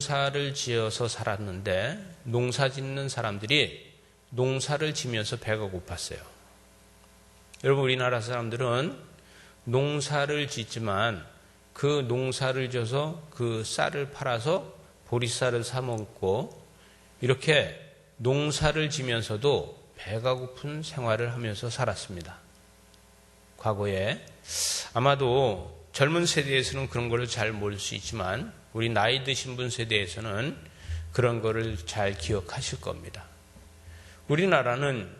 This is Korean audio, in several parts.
농사를 지어서 살았는데 농사 짓는 사람들이 농사를 지면서 배가 고팠어요. 여러분, 우리나라 사람들은 농사를 짓지만 그 농사를 져서 그 쌀을 팔아서 보리쌀을 사 먹고 이렇게 농사를 지면서도 배가 고픈 생활을 하면서 살았습니다. 과거에 아마도 젊은 세대에서는 그런 걸 잘 모를 수 있지만 우리 나이 드신 분 세대에서는 그런 거를 잘 기억하실 겁니다. 우리나라는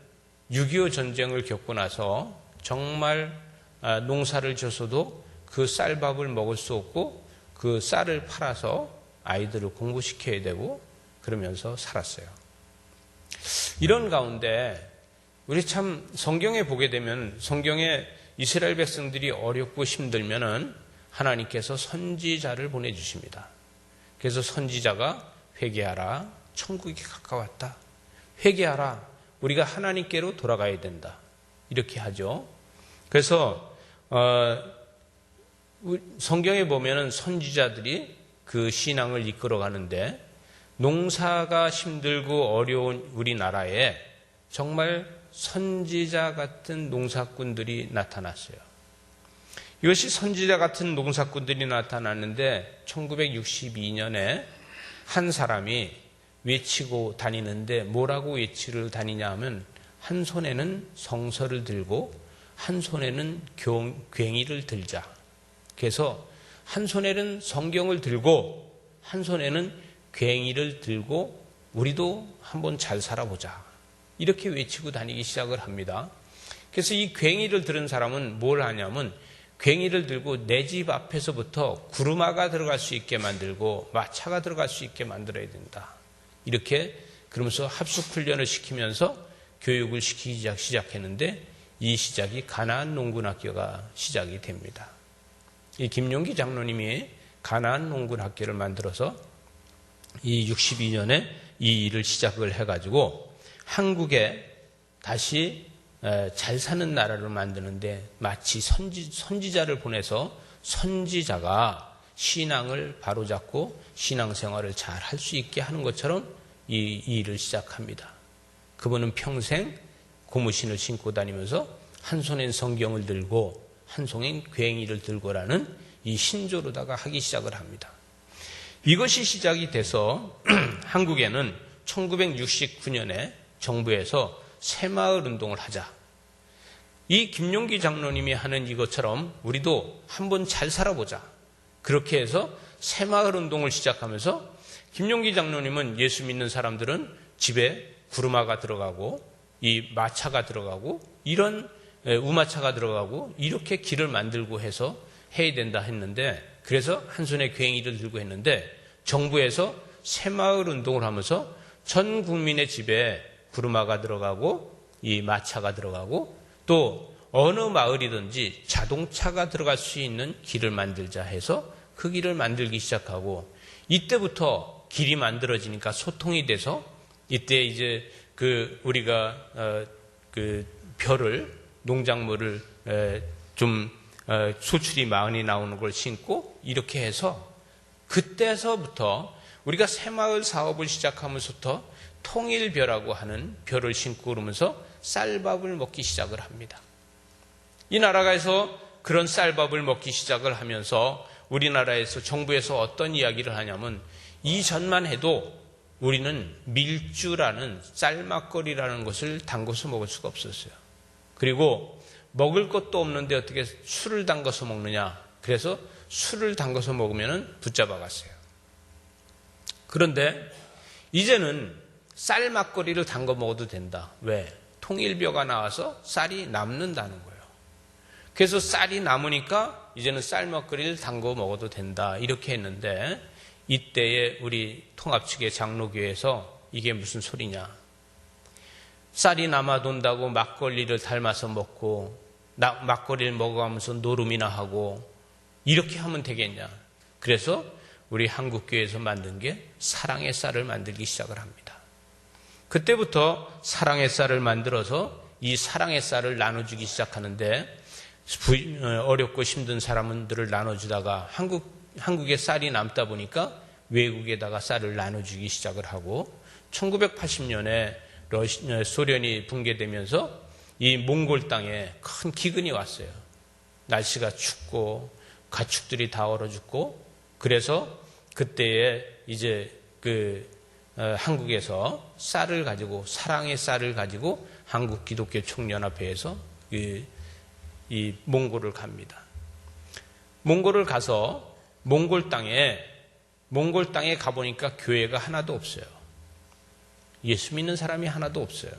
6.25 전쟁을 겪고 나서 정말 농사를 져서도 그 쌀밥을 먹을 수 없고 그 쌀을 팔아서 아이들을 공부시켜야 되고 그러면서 살았어요. 이런 가운데 우리 참 성경에 보게 되면 성경에 이스라엘 백성들이 어렵고 힘들면은 하나님께서 선지자를 보내주십니다. 그래서 선지자가 회개하라, 천국이 가까웠다. 회개하라, 우리가 하나님께로 돌아가야 된다. 이렇게 하죠. 그래서 성경에 보면은 선지자들이 그 신앙을 이끌어 가는데 농사가 힘들고 어려운 우리나라에 정말 선지자 같은 농사꾼들이 나타났어요. 이것이 선지자 같은 농사꾼들이 나타났는데 1962년에 한 사람이 외치고 다니는데 뭐라고 외치를 다니냐 하면 한 손에는 성서를 들고 한 손에는 괭이를 들자. 그래서 한 손에는 성경을 들고 한 손에는 괭이를 들고 우리도 한번 잘 살아보자. 이렇게 외치고 다니기 시작을 합니다. 그래서 이 괭이를 들은 사람은 뭘 하냐면 괭이를 들고 내 집 앞에서부터 구루마가 들어갈 수 있게 만들고 마차가 들어갈 수 있게 만들어야 된다. 이렇게 그러면서 합숙훈련을 시키면서 교육을 시키기 시작했는데 이 시작이 가나안 농군학교가 시작이 됩니다. 이 김용기 장로님이 가나안 농군학교를 만들어서 이 62년에 이 일을 시작을 해가지고 한국에 다시 잘 사는 나라를 만드는데 마치 선지자를 보내서 선지자가 신앙을 바로잡고 신앙생활을 잘 할 수 있게 하는 것처럼 이 일을 시작합니다. 그분은 평생 고무신을 신고 다니면서 한 손엔 성경을 들고 한 손엔 괭이를 들고라는 이 신조로다가 하기 시작을 합니다. 이것이 시작이 돼서 한국에는 1969년에 정부에서 새마을 운동을 하자. 이 김용기 장로님이 하는 이것처럼 우리도 한번 잘 살아보자. 그렇게 해서 새마을 운동을 시작하면서 김용기 장로님은 예수 믿는 사람들은 집에 구루마가 들어가고 이 마차가 들어가고 이런 우마차가 들어가고 이렇게 길을 만들고 해서 해야 된다 했는데 그래서 한 손에 괭이를 들고 했는데 정부에서 새마을 운동을 하면서 전 국민의 집에 구루마가 들어가고 이 마차가 들어가고 또 어느 마을이든지 자동차가 들어갈 수 있는 길을 만들자 해서 그 길을 만들기 시작하고 이때부터 길이 만들어지니까 소통이 돼서 이때 이제 우리가 벼를 농작물을 좀 수출이 많이 나오는 걸 심고 이렇게 해서 그때서부터 우리가 새마을 사업을 시작하면서부터 통일벼라고 하는 벼를 심고 그러면서 쌀밥을 먹기 시작을 합니다. 이 나라에서 그런 쌀밥을 먹기 시작을 하면서 우리나라에서 정부에서 어떤 이야기를 하냐면 이전만 해도 우리는 밀주라는 쌀막걸리라는 것을 담궈서 먹을 수가 없었어요. 그리고 먹을 것도 없는데 어떻게 술을 담궈서 먹느냐. 그래서 술을 담궈서 먹으면 붙잡아 갔어요. 그런데 이제는 쌀 막걸리를 담궈 먹어도 된다. 왜? 통일벼가 나와서 쌀이 남는다는 거예요. 그래서 쌀이 남으니까 이제는 쌀 막걸리를 담궈 먹어도 된다. 이렇게 했는데 이때에 우리 통합 측의 장로교회에서 이게 무슨 소리냐. 쌀이 남아돈다고 막걸리를 닮아서 먹고 막걸리를 먹어가면서 노름이나 하고 이렇게 하면 되겠냐. 그래서 우리 한국교회에서 만든 게 사랑의 쌀을 만들기 시작을 합니다. 그때부터 사랑의 쌀을 만들어서 이 사랑의 쌀을 나눠주기 시작하는데 어렵고 힘든 사람들을 나눠주다가 한국에 쌀이 남다 보니까 외국에다가 쌀을 나눠주기 시작을 하고 1980년에 소련이 붕괴되면서 이 몽골 땅에 큰 기근이 왔어요. 날씨가 춥고 가축들이 다 얼어 죽고 그래서 그때에 이제 한국에서 쌀을 가지고 사랑의 쌀을 가지고 한국 기독교 총연합회에서 이 몽골을 갑니다. 몽골을 가서 몽골 땅에 가보니까 교회가 하나도 없어요. 예수 믿는 사람이 하나도 없어요.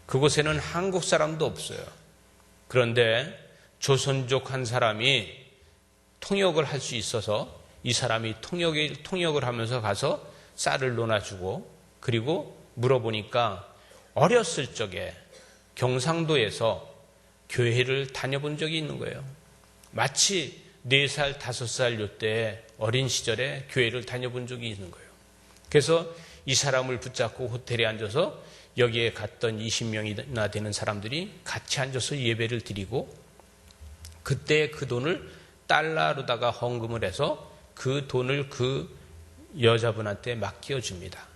그곳에는 한국 사람도 없어요. 그런데 조선족 한 사람이 통역을 할 수 있어서 이 사람이 통역을 하면서 가서 쌀을 논아주고 그리고 물어보니까 어렸을 적에 경상도에서 교회를 다녀본 적이 있는 거예요. 마치 4살, 5살 요때 어린 시절에 교회를 다녀본 적이 있는 거예요. 그래서 이 사람을 붙잡고 호텔에 앉아서 여기에 갔던 20명이나 되는 사람들이 같이 앉아서 예배를 드리고 그때 그 돈을 달러로다가 헌금을 해서 그 돈을 그 여자분한테 맡겨줍니다.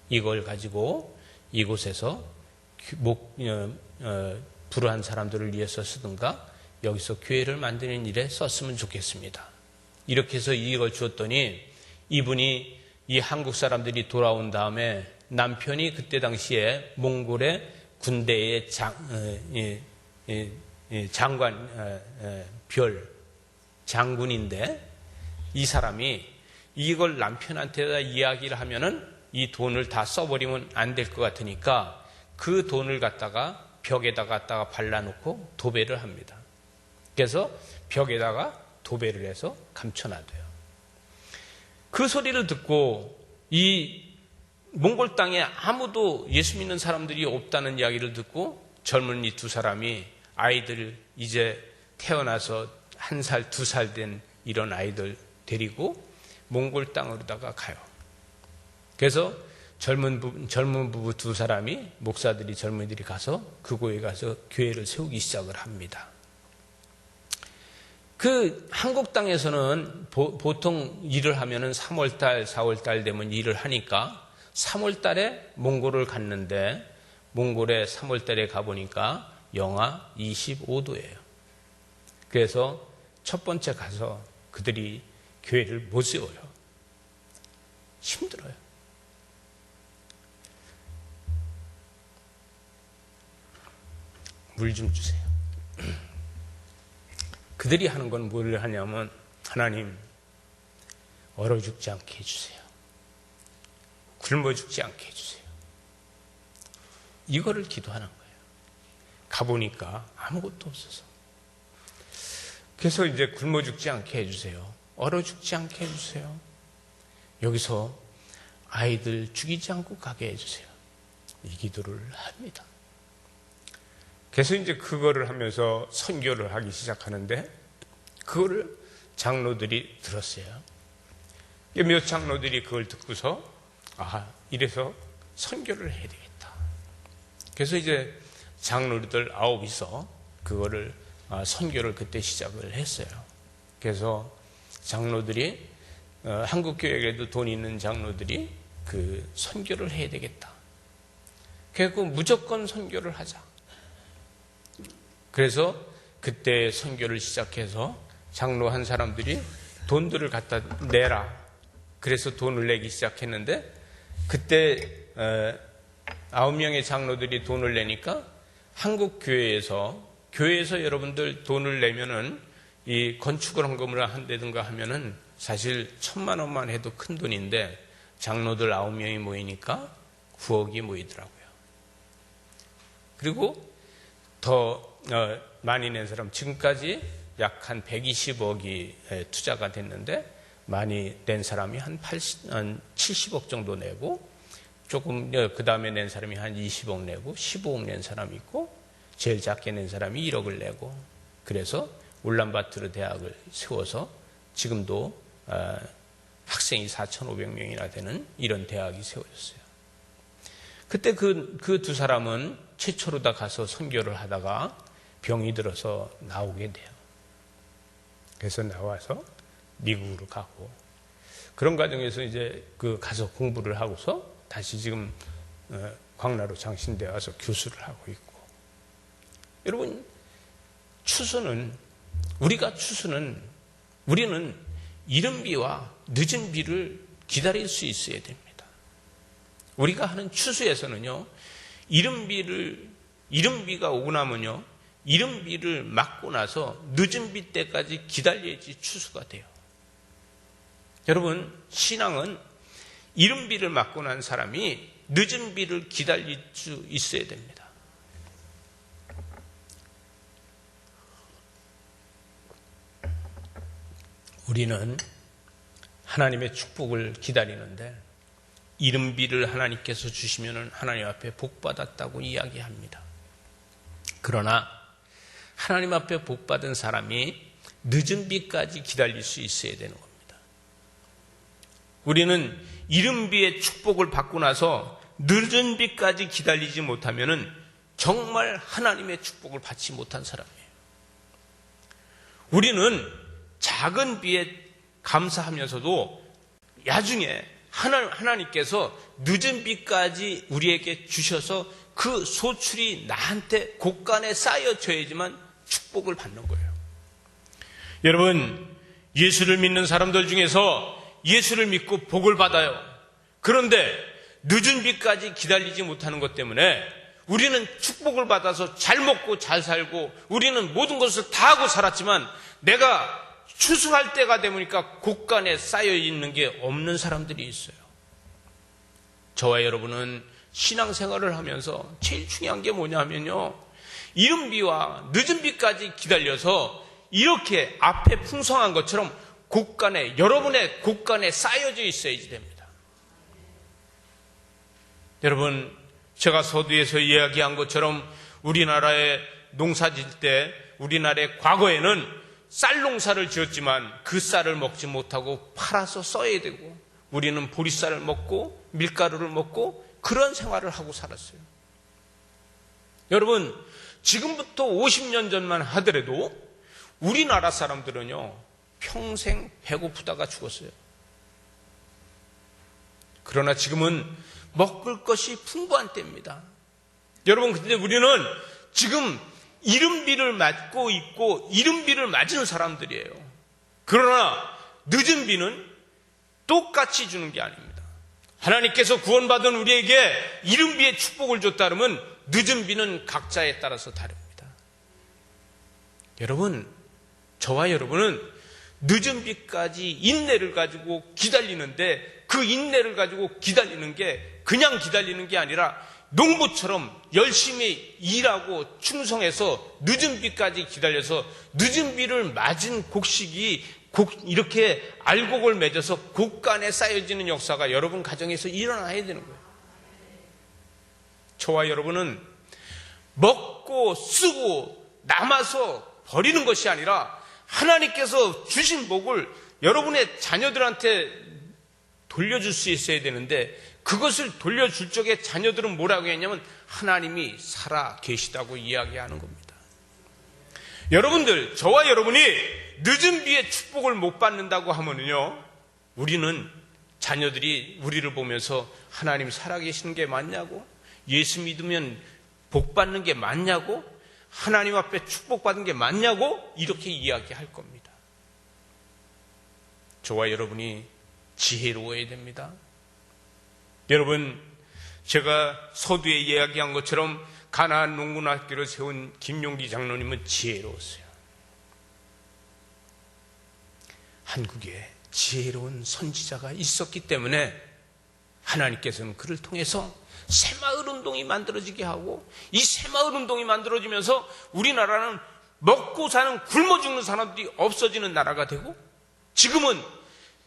이걸 가지고 이곳에서 불우한 사람들을 위해서 쓰든가 여기서 교회를 만드는 일에 썼으면 좋겠습니다. 이렇게 해서 이걸 주었더니 이분이 이 한국 사람들이 돌아온 다음에 남편이 그때 당시에 몽골의 군대의 장군인데 이 사람이 이걸 남편한테다 이야기를 하면은 이 돈을 다 써버리면 안 될 것 같으니까 그 돈을 갖다가 벽에다가 갖다가 발라놓고 도배를 합니다. 그래서 벽에다가 도배를 해서 감춰놔둬요. 그 소리를 듣고 이 몽골 땅에 아무도 예수 믿는 사람들이 없다는 이야기를 듣고 젊은이 2사람이 아이들 이제 태어나서 1살, 2살 된 이런 아이들 데리고 몽골 땅으로다가 가요. 그래서 젊은 부부 2사람이 목사들이 젊은이들이 가서 그곳에 가서 교회를 세우기 시작을 합니다. 그 한국 땅에서는 보통 일을 하면은 3월달, 4월달 되면 일을 하니까 3월달에 몽골을 갔는데 몽골에 3월달에 가보니까 영하 25도예요. 그래서 첫 번째 가서 그들이 교회를 못 세워요. 힘들어요. 물 좀 주세요. 그들이 하는 건 뭘 하냐면 하나님 얼어 죽지 않게 해주세요. 굶어 죽지 않게 해주세요. 이거를 기도하는 거예요. 가보니까 아무것도 없어서. 그래서 이제 굶어 죽지 않게 해주세요. 얼어 죽지 않게 해주세요. 여기서 아이들 죽이지 않고 가게 해주세요. 이 기도를 합니다. 그래서 이제 그거를 하면서 선교를 하기 시작하는데 그거를 장로들이 들었어요. 몇 장로들이 그걸 듣고서 이래서 선교를 해야 되겠다. 그래서 이제 장로들 9이서 그거를 선교를 그때 시작을 했어요. 그래서 장로들이 한국교회에도 돈 있는 장로들이 그 선교를 해야 되겠다. 그래서 무조건 선교를 하자. 그래서 그때 선교를 시작해서 장로 한 사람들이 돈들을 갖다 내라. 그래서 돈을 내기 시작했는데 그때 9명의 장로들이 돈을 내니까 한국 교회에서 여러분들 돈을 내면은 이 건축을 헌금을 한다든가 하면은 사실 1,000만 원만 해도 큰 돈인데 장로들 9명이 모이니까 9억이 모이더라고요. 그리고 더 많이 낸 사람 지금까지 약 한 120억이 투자가 됐는데 많이 낸 사람이 한 70억 정도 내고 조금 그 다음에 낸 사람이 한 20억 내고 15억 낸 사람이 있고 제일 작게 낸 사람이 1억을 내고 그래서 울란바토르 대학을 세워서 지금도 학생이 4,500명이나 되는 이런 대학이 세워졌어요. 그때 그 2사람은 최초로 다 가서 선교를 하다가 병이 들어서 나오게 돼요. 그래서 나와서 미국으로 가고 그런 과정에서 이제 가서 공부를 하고서 다시 지금 광나루 장신대 와서 교수를 하고 있고. 여러분, 우리는 이른 비와 늦은 비를 기다릴 수 있어야 됩니다. 우리가 하는 추수에서는요, 이른 비가 오고 나면요, 이른 비를 맞고 나서 늦은 비 때까지 기다려야지 추수가 돼요. 여러분, 신앙은 이른 비를 맞고 난 사람이 늦은 비를 기다릴 수 있어야 됩니다. 우리는 하나님의 축복을 기다리는데 이른 비를 하나님께서 주시면 하나님 앞에 복 받았다고 이야기합니다. 그러나 하나님 앞에 복 받은 사람이 늦은 비까지 기다릴 수 있어야 되는 겁니다. 우리는 이른 비의 축복을 받고 나서 늦은 비까지 기다리지 못하면 정말 하나님의 축복을 받지 못한 사람이에요. 우리는 작은 비에 감사하면서도 나중에 하나님께서 늦은 비까지 우리에게 주셔서 그 소출이 나한테 곳간에 쌓여져야지만 축복을 받는 거예요. 여러분, 예수를 믿는 사람들 중에서 예수를 믿고 복을 받아요. 그런데 늦은 비까지 기다리지 못하는 것 때문에 우리는 축복을 받아서 잘 먹고 잘 살고 우리는 모든 것을 다 하고 살았지만 내가 추수할 때가 되니까 곳간에 쌓여 있는 게 없는 사람들이 있어요. 저와 여러분은 신앙생활을 하면서 제일 중요한 게 뭐냐면요, 이른 비와 늦은 비까지 기다려서 이렇게 앞에 풍성한 것처럼 곳간에, 여러분의 곳간에 쌓여져 있어야지 됩니다. 여러분, 제가 서두에서 이야기한 것처럼 우리나라에 농사 짓을 때 우리나라의 과거에는 쌀 농사를 지었지만 그 쌀을 먹지 못하고 팔아서 써야 되고 우리는 보리쌀을 먹고 밀가루를 먹고 그런 생활을 하고 살았어요. 여러분, 지금부터 50년 전만 하더라도 우리나라 사람들은요, 평생 배고프다가 죽었어요. 그러나 지금은 먹을 것이 풍부한 때입니다. 여러분, 근데 우리는 지금 이른 비를 맞고 있고 이른 비를 맞은 사람들이에요. 그러나 늦은 비는 똑같이 주는 게 아닙니다. 하나님께서 구원받은 우리에게 이른 비의 축복을 줬다 그러면 늦은 비는 각자에 따라서 다릅니다. 여러분, 저와 여러분은 늦은 비까지 인내를 가지고 기다리는데 그 인내를 가지고 기다리는 게 그냥 기다리는 게 아니라 농부처럼 열심히 일하고 충성해서 늦은 비까지 기다려서 늦은 비를 맞은 곡식이 이렇게 알곡을 맺어서 곳간에 쌓여지는 역사가 여러분 가정에서 일어나야 되는 거예요. 저와 여러분은 먹고 쓰고 남아서 버리는 것이 아니라 하나님께서 주신 복을 여러분의 자녀들한테 돌려줄 수 있어야 되는데 그것을 돌려줄 적에 자녀들은 뭐라고 했냐면 하나님이 살아 계시다고 이야기하는 겁니다. 여러분들, 저와 여러분이 늦은 비의 축복을 못 받는다고 하면요, 우리는 자녀들이 우리를 보면서 하나님 살아 계시는 게 맞냐고, 예수 믿으면 복 받는 게 맞냐고, 하나님 앞에 축복받은 게 맞냐고 이렇게 이야기할 겁니다. 저와 여러분이 지혜로워야 됩니다. 여러분, 제가 서두에 이야기한 것처럼 가나안 농군학교를 세운 김용기 장로님은 지혜로웠어요. 한국에 지혜로운 선지자가 있었기 때문에 하나님께서는 그를 통해서 새마을 운동이 만들어지게 하고 이 새마을 운동이 만들어지면서 우리나라는 먹고 사는 굶어 죽는 사람들이 없어지는 나라가 되고 지금은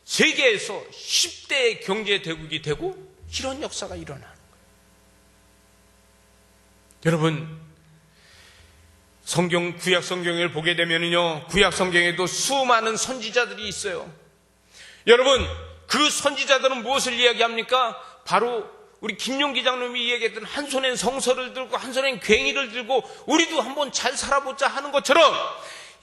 세계에서 10대 경제대국이 되고 이런 역사가 일어나는 거예요. 여러분, 구약 성경을 보게 되면요, 구약 성경에도 수많은 선지자들이 있어요. 여러분, 그 선지자들은 무엇을 이야기합니까? 바로 우리 김용기 장로님이 이야기했던 한 손엔 성서를 들고 한 손엔 괭이를 들고 우리도 한번 잘 살아보자 하는 것처럼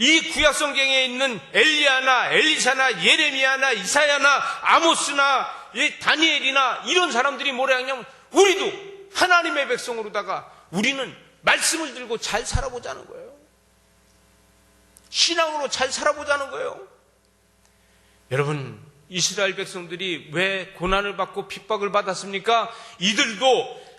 이 구약성경에 있는 엘리야나 엘리사나 예레미야나 이사야나 아모스나 다니엘이나 이런 사람들이 뭐라 하냐면 우리도 하나님의 백성으로다가 우리는 말씀을 들고 잘 살아보자는 거예요. 신앙으로 잘 살아보자는 거예요. 여러분, 이스라엘 백성들이 왜 고난을 받고 핍박을 받았습니까? 이들도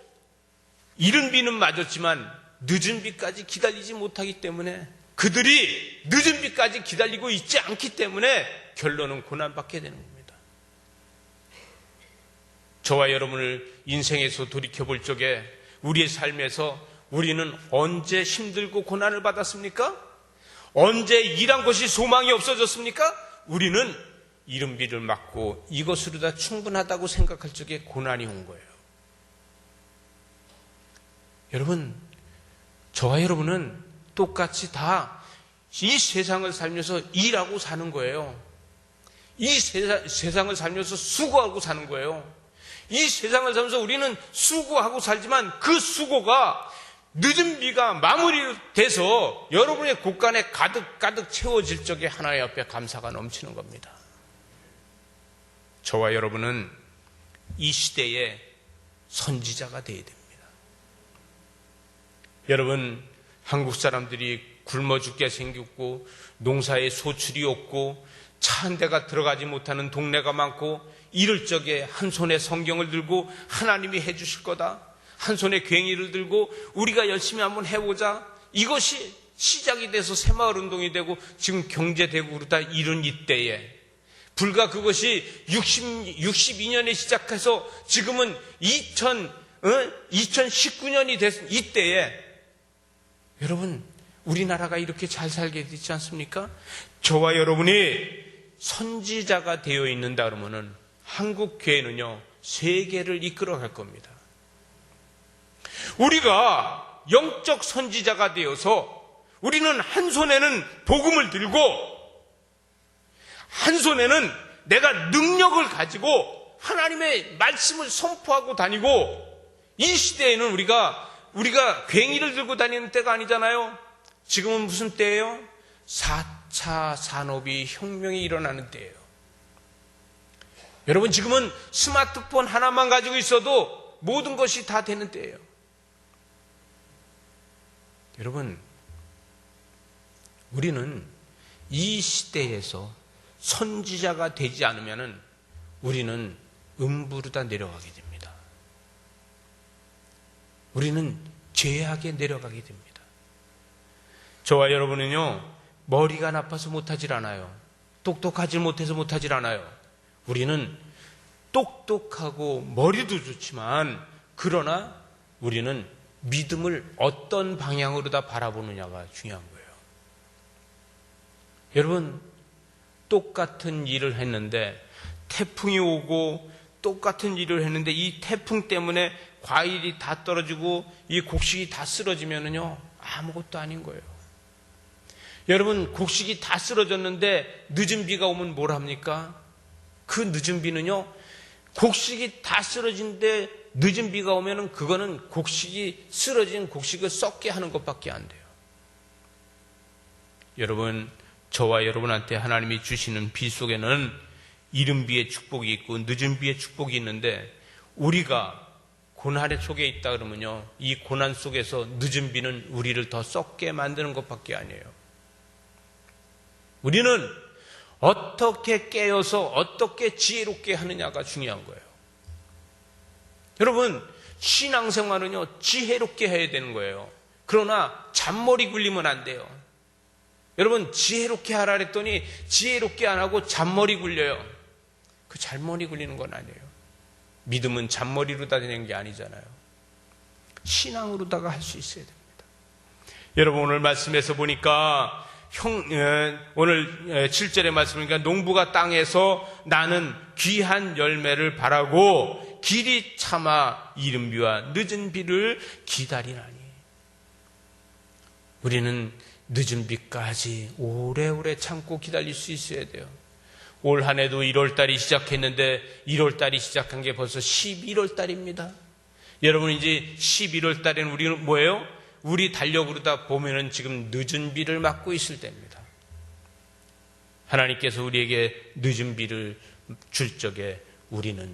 이른 비는 맞았지만 늦은 비까지 기다리지 못하기 때문에, 그들이 늦은 비까지 기다리고 있지 않기 때문에 결론은 고난받게 되는 겁니다. 저와 여러분을 인생에서 돌이켜볼 적에 우리의 삶에서 우리는 언제 힘들고 고난을 받았습니까? 언제 일한 것이 소망이 없어졌습니까? 우리는 이른 비를 맞고 이것으로 다 충분하다고 생각할 적에 고난이 온 거예요. 여러분, 저와 여러분은 똑같이 다 이 세상을 살면서 일하고 사는 거예요. 이 세상을 살면서 수고하고 사는 거예요. 이 세상을 살면서 우리는 수고하고 살지만 그 수고가 늦은 비가 마무리돼서 여러분의 곳간에 가득 채워질 적에 하나님 앞에 감사가 넘치는 겁니다. 저와 여러분은 이 시대의 선지자가 되어야 됩니다. 여러분, 한국 사람들이 굶어 죽게 생겼고 농사에 소출이 없고 차 한 대가 들어가지 못하는 동네가 많고 이럴 적에 한 손에 성경을 들고 하나님이 해주실 거다, 한 손에 괭이를 들고 우리가 열심히 한번 해보자, 이것이 시작이 돼서 새마을운동이 되고 지금 경제되고 그러다 이런 이때에, 불과 그것이 62년에 시작해서 지금은 2019년이 됐은 이때에 여러분, 우리나라가 이렇게 잘 살게 되지 않습니까? 저와 여러분이 선지자가 되어 있는다 그러면은 한국 교회는요, 세계를 이끌어갈 겁니다. 우리가 영적 선지자가 되어서 우리는 한 손에는 복음을 들고 한 손에는 내가 능력을 가지고 하나님의 말씀을 선포하고 다니고, 이 시대에는 우리가 괭이를 들고 다니는 때가 아니잖아요. 지금은 무슨 때예요? 4차 산업이 혁명이 일어나는 때예요. 여러분, 지금은 스마트폰 하나만 가지고 있어도 모든 것이 다 되는 때예요. 여러분, 우리는 이 시대에서 선지자가 되지 않으면 우리는 음부르다 내려가게 됩니다. 우리는 죄악에 내려가게 됩니다. 저와 여러분은요, 머리가 나빠서 못하질 않아요. 똑똑하지 못해서 못하질 않아요. 우리는 똑똑하고 머리도 좋지만, 그러나 우리는 믿음을 어떤 방향으로 다 바라보느냐가 중요한 거예요. 여러분, 똑같은 일을 했는데 태풍이 오고 똑같은 일을 했는데 이 태풍 때문에 과일이 다 떨어지고 이 곡식이 다 쓰러지면은요, 아무것도 아닌 거예요. 여러분, 곡식이 다 쓰러졌는데 늦은 비가 오면 뭘 합니까? 그 늦은 비는요, 곡식이 다 쓰러진데 늦은 비가 오면은 그거는 쓰러진 곡식을 썩게 하는 것밖에 안 돼요. 여러분, 저와 여러분한테 하나님이 주시는 비 속에는 이른 비의 축복이 있고 늦은 비의 축복이 있는데, 우리가 고난 속에 있다 그러면요, 이 고난 속에서 늦은 비는 우리를 더 썩게 만드는 것밖에 아니에요. 우리는 어떻게 깨어서 어떻게 지혜롭게 하느냐가 중요한 거예요. 여러분, 신앙생활은요, 지혜롭게 해야 되는 거예요. 그러나 잔머리 굴리면 안 돼요. 여러분, 지혜롭게 하라 그랬더니 지혜롭게 안 하고 잔머리 굴려요. 그 잔머리 굴리는 건 아니에요. 믿음은 잔머리로 다 되는 게 아니잖아요. 신앙으로다가 할 수 있어야 됩니다. 여러분, 오늘 말씀에서 보니까 오늘 7절의 말씀이니까 농부가 땅에서 나는 귀한 열매를 바라고 길이 참아 이른 비와 늦은 비를 기다리나니. 우리는 늦은 비까지 오래오래 참고 기다릴 수 있어야 돼요. 올 한 해도 1월달이 시작했는데 1월달이 시작한 게 벌써 11월달입니다. 여러분, 이제 11월달에는 우리는 뭐예요? 우리 달력으로 다 보면은 지금 늦은 비를 맞고 있을 때입니다. 하나님께서 우리에게 늦은 비를 줄 적에 우리는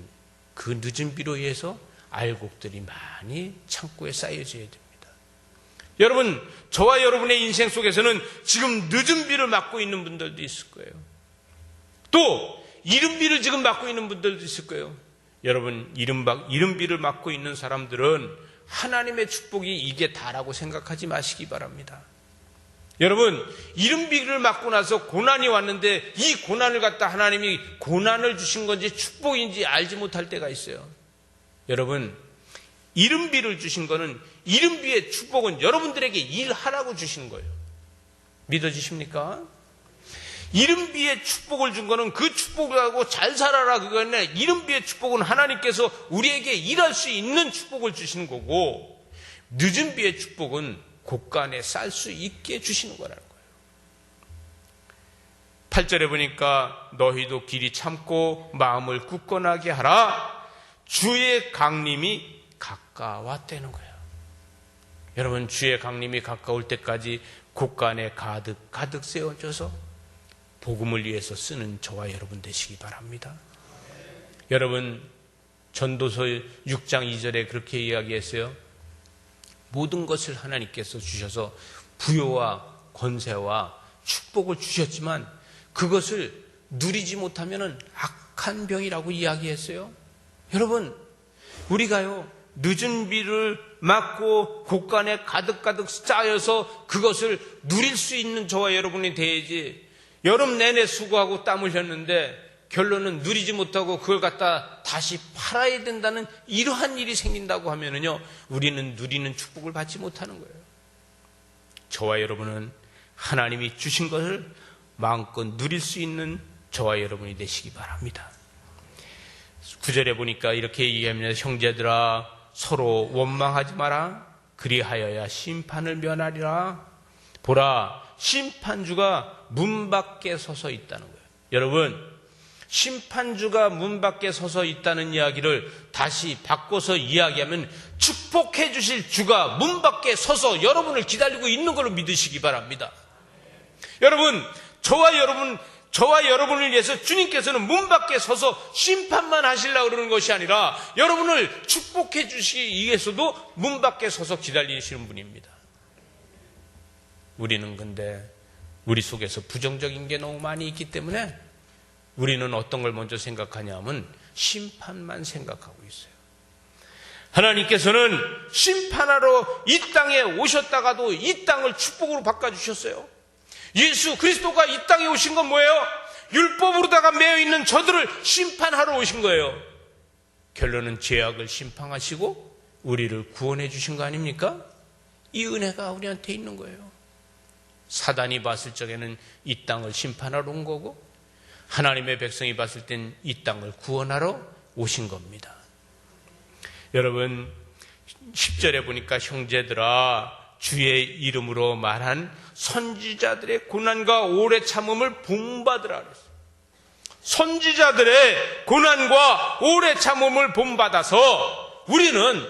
그 늦은 비로 인해서 알곡들이 많이 창고에 쌓여져야 됩니다. 여러분, 저와 여러분의 인생 속에서는 지금 늦은 비를 맞고 있는 분들도 있을 거예요. 또 이른 비를 지금 맞고 있는 분들도 있을 거예요. 여러분, 이른 비를 맞고 있는 사람들은 하나님의 축복이 이게 다라고 생각하지 마시기 바랍니다. 여러분, 이른 비를 맞고 나서 고난이 왔는데 이 고난을 갖다 하나님이 고난을 주신 건지 축복인지 알지 못할 때가 있어요. 여러분, 이른 비를 주신 거는, 이른 비의 축복은 여러분들에게 일하라고 주신 거예요. 믿어지십니까? 이른 비의 축복을 준 거는 그 축복을 하고 잘 살아라 그거 아니라, 이른 비의 축복은 하나님께서 우리에게 일할 수 있는 축복을 주시는 거고, 늦은 비의 축복은 곳간에 쌀 수 있게 주시는 거라는 거예요. 8절에 보니까 너희도 길이 참고 마음을 굳건하게 하라. 주의 강림이 가까웠다는 거예요. 여러분, 주의 강림이 가까울 때까지 곳간에 가득 세워져서 복음을 위해서 쓰는 저와 여러분 되시기 바랍니다. 여러분, 전도서 6장 2절에 그렇게 이야기했어요. 모든 것을 하나님께서 주셔서 부요와 권세와 축복을 주셨지만 그것을 누리지 못하면 악한 병이라고 이야기했어요. 여러분, 우리가요, 늦은 비를 맞고 곳간에 가득 쌓여서 그것을 누릴 수 있는 저와 여러분이 돼야지, 여름 내내 수고하고 땀 흘렸는데 결론은 누리지 못하고 그걸 갖다 다시 팔아야 된다는 이러한 일이 생긴다고 하면은요, 우리는 누리는 축복을 받지 못하는 거예요. 저와 여러분은 하나님이 주신 것을 마음껏 누릴 수 있는 저와 여러분이 되시기 바랍니다. 9절에 보니까 이렇게 얘기합니다. 형제들아, 서로 원망하지 마라. 그리하여야 심판을 면하리라. 보라, 심판주가 문 밖에 서서 있다는 거예요. 여러분, 심판주가 문 밖에 서서 있다는 이야기를 다시 바꿔서 이야기하면 축복해 주실 주가 문 밖에 서서 여러분을 기다리고 있는 걸로 믿으시기 바랍니다. 여러분, 저와 여러분을 위해서 주님께서는 문 밖에 서서 심판만 하시려고 그러는 것이 아니라 여러분을 축복해 주시기 위해서도 문 밖에 서서 기다리시는 분입니다. 우리는 근데 우리 속에서 부정적인 게 너무 많이 있기 때문에 우리는 어떤 걸 먼저 생각하냐면 심판만 생각하고 있어요. 하나님께서는 심판하러 이 땅에 오셨다가도 이 땅을 축복으로 바꿔주셨어요. 예수 그리스도가 이 땅에 오신 건 뭐예요? 율법으로다가 매여있는 저들을 심판하러 오신 거예요. 결론은 죄악을 심판하시고 우리를 구원해 주신 거 아닙니까? 이 은혜가 우리한테 있는 거예요. 사단이 봤을 적에는 이 땅을 심판하러 온 거고, 하나님의 백성이 봤을 땐 이 땅을 구원하러 오신 겁니다. 여러분, 10절에 보니까 형제들아, 주의 이름으로 말한 선지자들의 고난과 오래 참음을 본받으라 그랬어요. 선지자들의 고난과 오래 참음을 본받아서 우리는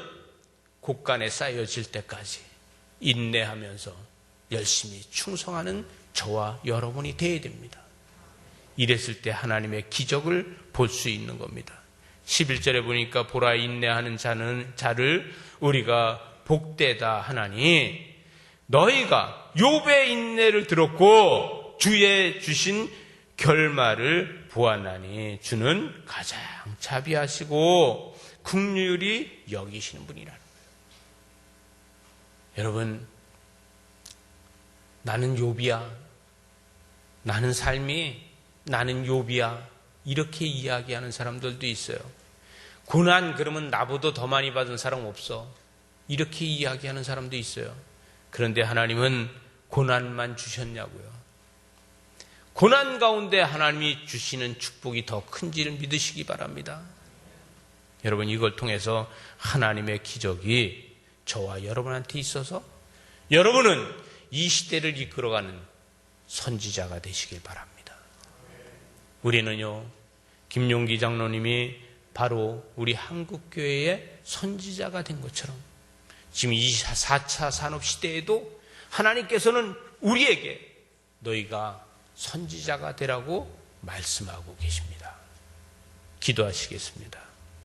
곳간에 쌓여질 때까지 인내하면서 열심히 충성하는 저와 여러분이 되어야 됩니다. 이랬을 때 하나님의 기적을 볼 수 있는 겁니다. 11절에 보니까 보라, 인내하는 자를 우리가 복되다 하나니 너희가 욥의 인내를 들었고 주의 주신 결말을 보았나니 주는 가장 자비하시고 긍휼히 여기시는 분이라는 거예요. 여러분, 나는 욥이야, 나는 삶이 나는 욥이야, 이렇게 이야기하는 사람들도 있어요. 고난 그러면 나보다 더 많이 받은 사람 없어, 이렇게 이야기하는 사람도 있어요. 그런데 하나님은 고난만 주셨냐고요. 고난 가운데 하나님이 주시는 축복이 더 큰지를 믿으시기 바랍니다. 여러분, 이걸 통해서 하나님의 기적이 저와 여러분한테 있어서 여러분은 이 시대를 이끌어가는 선지자가 되시길 바랍니다. 우리는요, 김용기 장로님이 바로 우리 한국교회의 선지자가 된 것처럼 지금 이 4차 산업시대에도 하나님께서는 우리에게 너희가 선지자가 되라고 말씀하고 계십니다. 기도하시겠습니다.